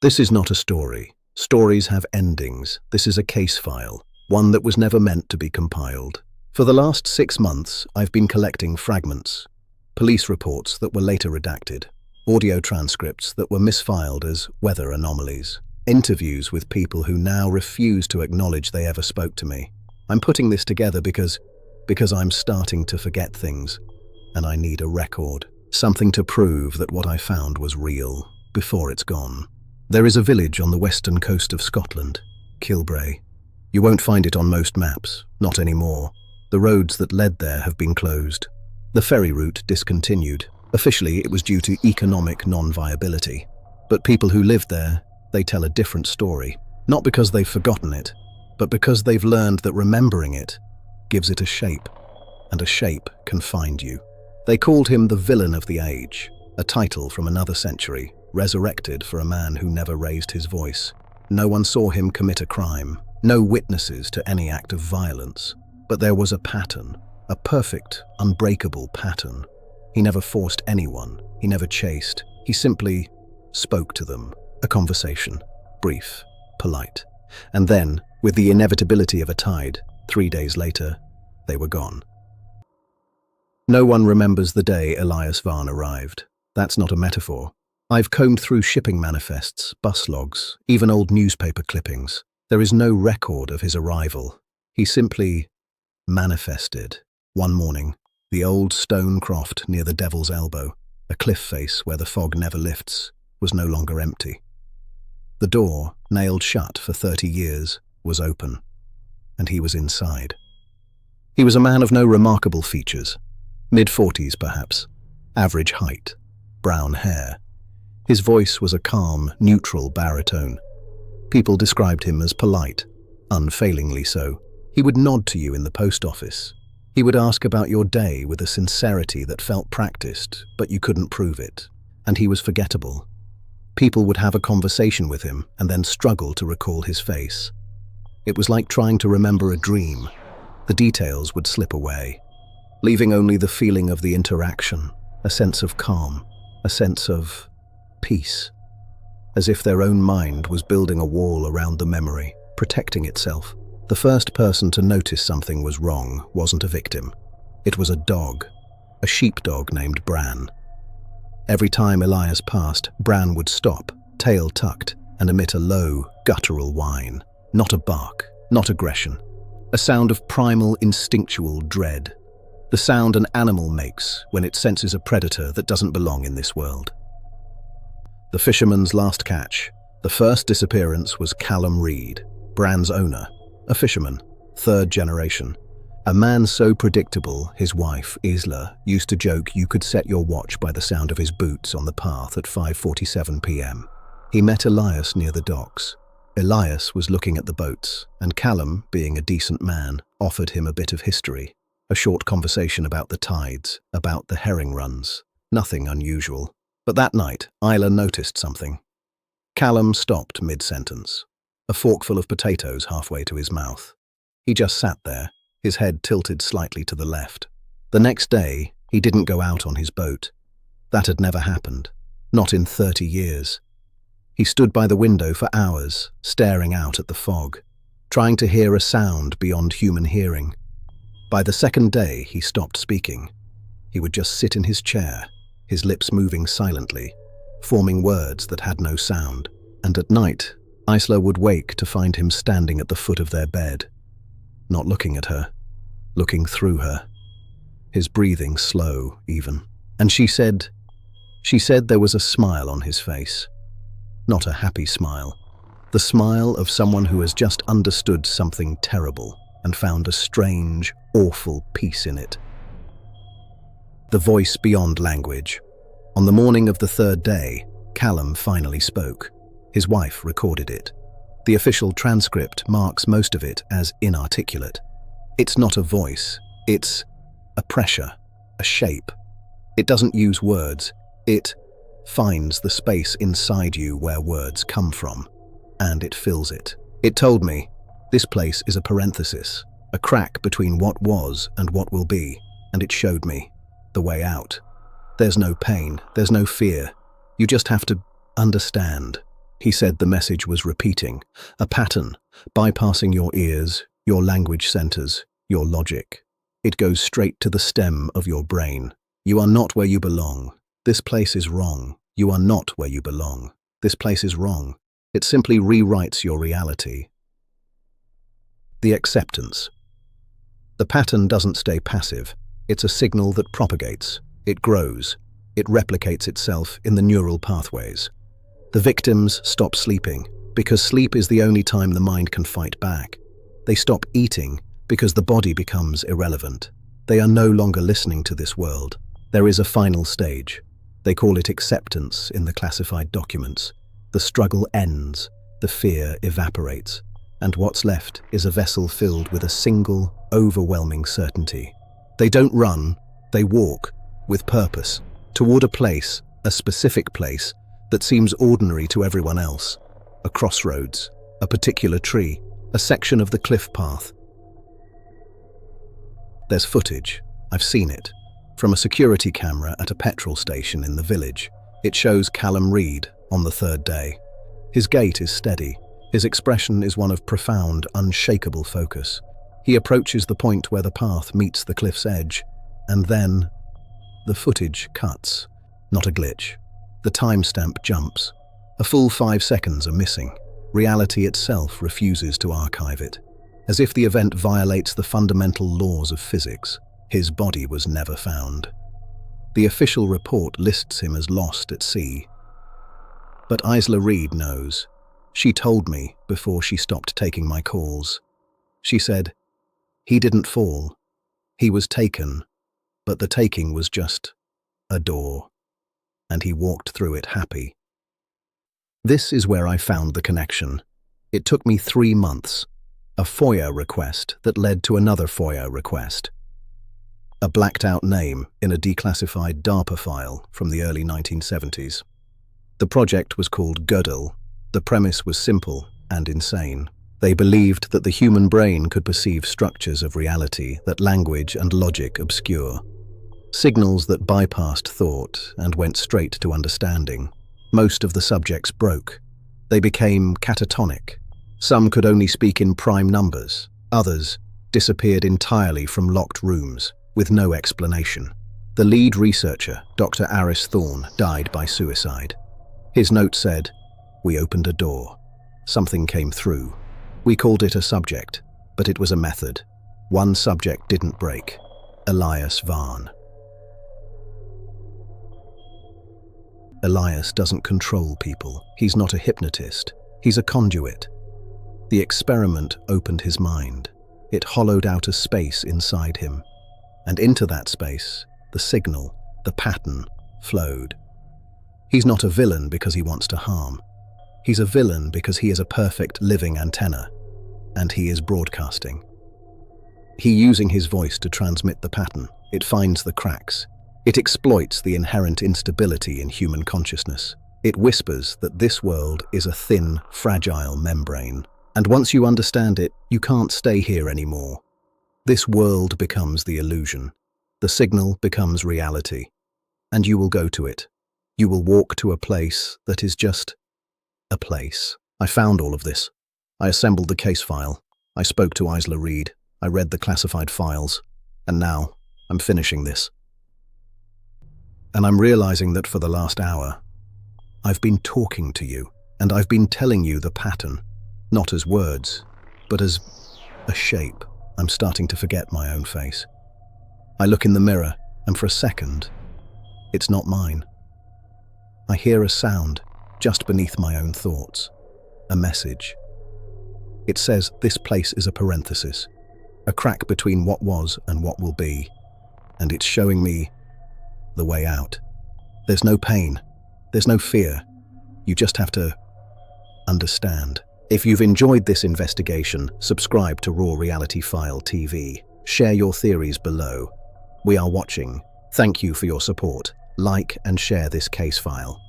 This is not a story. Stories have endings. This is a case file, one that was never meant to be compiled. For the last 6 months, I've been collecting fragments, police reports that were later redacted, audio transcripts that were misfiled as weather anomalies, interviews with people who now refuse to acknowledge they ever spoke to me. I'm putting this together because I'm starting to forget things, and I need a record, something to prove that what I found was real before it's gone. There is a village on the western coast of Scotland, Kilbrae. You won't find it on most maps, not anymore. The roads that led there have been closed. The ferry route discontinued. Officially, it was due to economic non-viability. But people who lived there, they tell a different story. Not because they've forgotten it, but because they've learned that remembering it gives it a shape, and a shape can find you. They called him the villain of the age, a title from another century, resurrected for a man who never raised his voice. No one saw him commit a crime, no witnesses to any act of violence. But there was a pattern, a perfect, unbreakable pattern. He never forced anyone, he never chased, he simply spoke to them. A conversation, brief, polite. And then, with the inevitability of a tide, 3 days later, they were gone. No one remembers the day Elias Varn arrived. That's not a metaphor. I've combed through shipping manifests, bus logs, even old newspaper clippings. There is no record of his arrival. He simply manifested. One morning, the old stone croft near the Devil's Elbow, a cliff face where the fog never lifts, was no longer empty. The door, nailed shut for 30 years, was open, and he was inside. He was a man of no remarkable features, mid-40s perhaps, average height, brown hair. His voice was a calm, neutral baritone. People described him as polite, unfailingly so. He would nod to you in the post office. He would ask about your day with a sincerity that felt practiced, but you couldn't prove it. And he was forgettable. People would have a conversation with him and then struggle to recall his face. It was like trying to remember a dream. The details would slip away, leaving only the feeling of the interaction, a sense of calm, a sense of peace, as if their own mind was building a wall around the memory, protecting itself. The first person to notice something was wrong wasn't a victim. It was a dog, a sheepdog named Bran. Every time Elias passed, Bran would stop, tail tucked, and emit a low, guttural whine. Not a bark, not aggression. A sound of primal, instinctual dread. The sound an animal makes when it senses a predator that doesn't belong in this world. The fisherman's last catch. The first disappearance was Callum Reed, Bran's owner, a fisherman, 3rd generation. A man so predictable, his wife, Isla, used to joke you could set your watch by the sound of his boots on the path at 5:47 p.m. He met Elias near the docks. Elias was looking at the boats, and Callum, being a decent man, offered him a bit of history. A short conversation about the tides, about the herring runs. Nothing unusual. But that night, Isla noticed something. Callum stopped mid-sentence, a forkful of potatoes halfway to his mouth. He just sat there, his head tilted slightly to the left. The next day, he didn't go out on his boat. That had never happened, not in 30 years. He stood by the window for hours, staring out at the fog, trying to hear a sound beyond human hearing. By the second day, he stopped speaking. He would just sit in his chair, his lips moving silently, forming words that had no sound. And at night, Isla would wake to find him standing at the foot of their bed, not looking at her, looking through her, his breathing slow even. And she said there was a smile on his face, not a happy smile, the smile of someone who has just understood something terrible and found a strange, awful peace in it. The voice beyond language. On the morning of the 3rd day, Callum finally spoke. His wife recorded it. The official transcript marks most of it as inarticulate. It's not a voice, it's a pressure, a shape. It doesn't use words, it finds the space inside you where words come from, and it fills it. It told me, this place is a parenthesis, a crack between what was and what will be, and it showed me the way out. There's no pain, there's no fear. You just have to understand. He said the message was repeating, a pattern, bypassing your ears, your language centers, your logic. It goes straight to the stem of your brain. You are not where you belong. This place is wrong. You are not where you belong. This place is wrong. It simply rewrites your reality. The acceptance. The pattern doesn't stay passive. It's a signal that propagates. It grows. It replicates itself in the neural pathways. The victims stop sleeping because sleep is the only time the mind can fight back. They stop eating because the body becomes irrelevant. They are no longer listening to this world. There is a final stage. They call it acceptance in the classified documents. The struggle ends, the fear evaporates, and what's left is a vessel filled with a single, overwhelming certainty. They don't run, they walk, with purpose, toward a place, a specific place, that seems ordinary to everyone else. A crossroads, a particular tree, a section of the cliff path. There's footage, I've seen it, from a security camera at a petrol station in the village. It shows Callum Reed on the third day. His gait is steady. His expression is one of profound, unshakable focus. He approaches the point where the path meets the cliff's edge, and then the footage cuts. Not a glitch. The timestamp jumps. A full 5 seconds are missing. Reality itself refuses to archive it. As if the event violates the fundamental laws of physics, his body was never found. The official report lists him as lost at sea. But Isla Reed knows. She told me before she stopped taking my calls. She said, "He didn't fall. He was taken, but the taking was just a door, and he walked through it happy." This is where I found the connection. It took me 3 months. A FOIA request that led to another FOIA request. A blacked-out name in a declassified DARPA file from the early 1970s. The project was called Gödel. The premise was simple and insane. They believed that the human brain could perceive structures of reality that language and logic obscure. Signals that bypassed thought and went straight to understanding. Most of the subjects broke. They became catatonic. Some could only speak in prime numbers. Others disappeared entirely from locked rooms, with no explanation. The lead researcher, Dr. Aris Thorne, died by suicide. His note said, "We opened a door. Something came through. We called it a subject, but it was a method. One subject didn't break. Elias Varn." Elias doesn't control people. He's not a hypnotist. He's a conduit. The experiment opened his mind. It hollowed out a space inside him. And into that space, the signal, the pattern, flowed. He's not a villain because he wants to harm. He's a villain because he is a perfect living antenna, and he is broadcasting. He using his voice to transmit the pattern. It finds the cracks. It exploits the inherent instability in human consciousness. It whispers that this world is a thin, fragile membrane. And once you understand it, you can't stay here anymore. This world becomes the illusion. The signal becomes reality. And you will go to it. You will walk to a place that is just a place. I found all of this. I assembled the case file. I spoke to Isla Reed. I read the classified files. And now, I'm finishing this. And I'm realizing that for the last hour, I've been talking to you, and I've been telling you the pattern, not as words, but as a shape. I'm starting to forget my own face. I look in the mirror, and for a second, it's not mine. I hear a sound just beneath my own thoughts, a message. It says this place is a parenthesis, a crack between what was and what will be, and it's showing me the way out. There's no pain, there's no fear. You just have to understand. If you've enjoyed this investigation, subscribe to Raw Reality File TV. Share your theories below. We are watching. Thank you for your support. Like and share this case file.